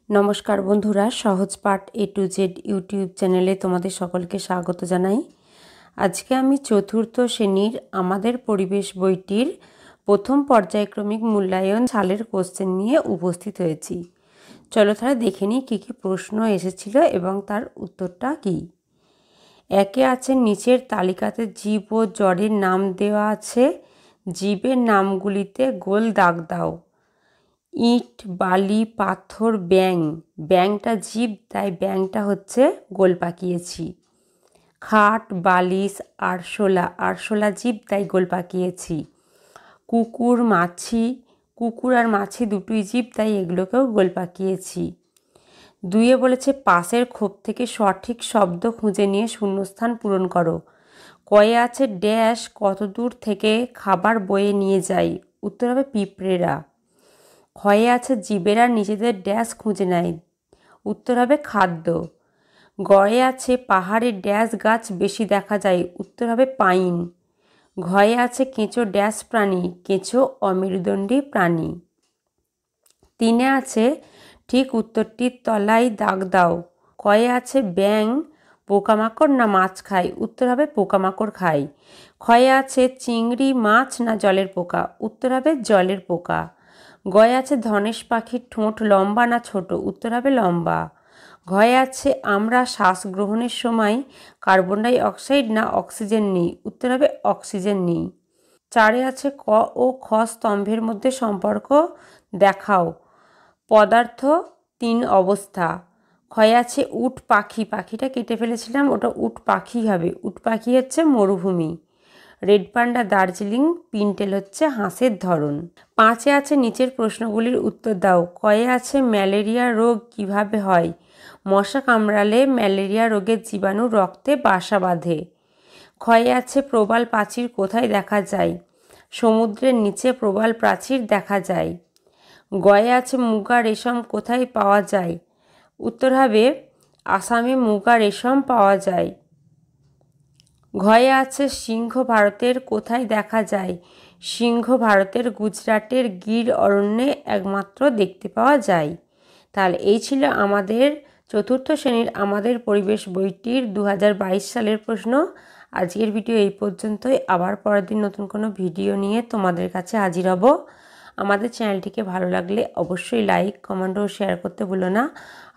নমস্কার বন্ধুরা, সহজ পাঠ A to Z ইউটিউব চ্যানেলে তোমাদের সকলকে স্বাগত জানাই। আজকে আমি চতুর্থ শ্রেণীর আমাদের পরিবেশ বইটির প্রথম পর্যায়ক্রমিক মূল্যায়ন সালের কোশ্চেন নিয়ে উপস্থিত হয়েছি। চলো তাহলে দেখে নিই কী কী প্রশ্ন এসেছিল এবং তার উত্তরটা কী। একে আছে নিচের তালিকাতে জীব ও জড়ের নাম দেওয়া আছে, জীবের নামগুলিতে গোল দাগ দাও। ইট, বালি, পাথর, ব্যাং। ব্যাংটা জীব, তাই ব্যাংটা হচ্ছে গোল পাকিয়েছি। খাট, বালিশ, আরশোলা। আরশোলা জীব, তাই গোল পাকিয়েছি। কুকুর, মাছি। কুকুর আর মাছি দুটোই জীব, তাই এগুলোকেও গোল পাকিয়েছি। দুইয়ে বলেছে পাশের খোপ থেকে সঠিক শব্দ খুঁজে নিয়ে শূন্যস্থান পূরণ করো। কয়ে আছে ড্যাশ কত দূর থেকে খাবার বয়ে নিয়ে যায়। উত্তর হবে পিঁপড়েরা। ক্ষয়ে আছে জীবেরা নিজেদের ড্যাশ খুঁজে নেয়। উত্তর হবে খাদ্য। গয়ে আছে পাহাড়ে ড্যাশ গাছ বেশি দেখা যায়। উত্তর হবে পাইন। ঘয়ে আছে কেঁচো ড্যাশ প্রাণী। কেঁচো অমেরুদণ্ডী প্রাণী। তিনে আছে ঠিক উত্তরটির তলায় দাগ দাও। কয়ে আছে ব্যাং পোকামাকড় না মাছ খায়। উত্তর হবে পোকামাকড় খায়। ক্ষয়ে আছে চিংড়ি মাছ না জলের পোকা। উত্তর হবে জলের পোকা। গয়ে আছে ধনেশ পাখির ঠোঁট লম্বা না ছোট। উত্তর হবে লম্বা। ঘয়ে আছে আমরা শ্বাস গ্রহণের সময় কার্বন ডাই অক্সাইড না অক্সিজেন নিই। উত্তর হবে অক্সিজেন নিই। চারে আছে ক ও খ স্তম্ভের মধ্যে সম্পর্ক দেখাও। পদার্থ, তিন অবস্থা। ক্ষয়ে আছে উট পাখি। পাখিটা কেটে ফেলেছিলাম, ওটা উট পাখি হবে। উট পাখি হচ্ছে মরুভূমি। Red panda Darjeeling. পিনটেল হচ্ছে হাঁসের ধরন। পাঁচে আছে নিচের প্রশ্নগুলির উত্তর দাও। কয়ে আছে ম্যালেরিয়া রোগ কিভাবে হয়। মশা কামড়ালে ম্যালেরিয়া রোগের জীবাণু রক্তে বাসা বাঁধে। ক্ষয়ে আছে প্রবাল প্রাচীর কোথায় দেখা যায়। সমুদ্রের নিচে প্রবাল প্রাচীর দেখা যায়। গয়ে আছে মুগা রেশম কোথায় পাওয়া যায়। উত্তর হবে আসামে মুগা রেশম পাওয়া যায়। ঘয়ে আছে সিংহ ভারতের কোথায় দেখা যায়। সিংহ ভারতের গুজরাটের গির অরণ্যে একমাত্র দেখতে পাওয়া যায়। তাহলে এই ছিল আমাদের চতুর্থ শ্রেণীর আমাদের পরিবেশ বইটির 2022 সালের প্রশ্ন। আজকের ভিডিও এই পর্যন্তই। আবার পরের দিন নতুন কোনো ভিডিও নিয়ে তোমাদের কাছে হাজির হব। আমাদের চ্যানেলটিকে ভালো লাগলে অবশ্যই লাইক, কমেন্ট ও শেয়ার করতে ভুলো না।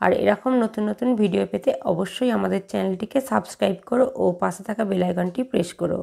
আর এরকম নতুন নতুন ভিডিও পেতে অবশ্যই আমাদের চ্যানেলটিকে সাবস্ক্রাইব করো ও পাশে থাকা বেল আইকনটি প্রেস করো।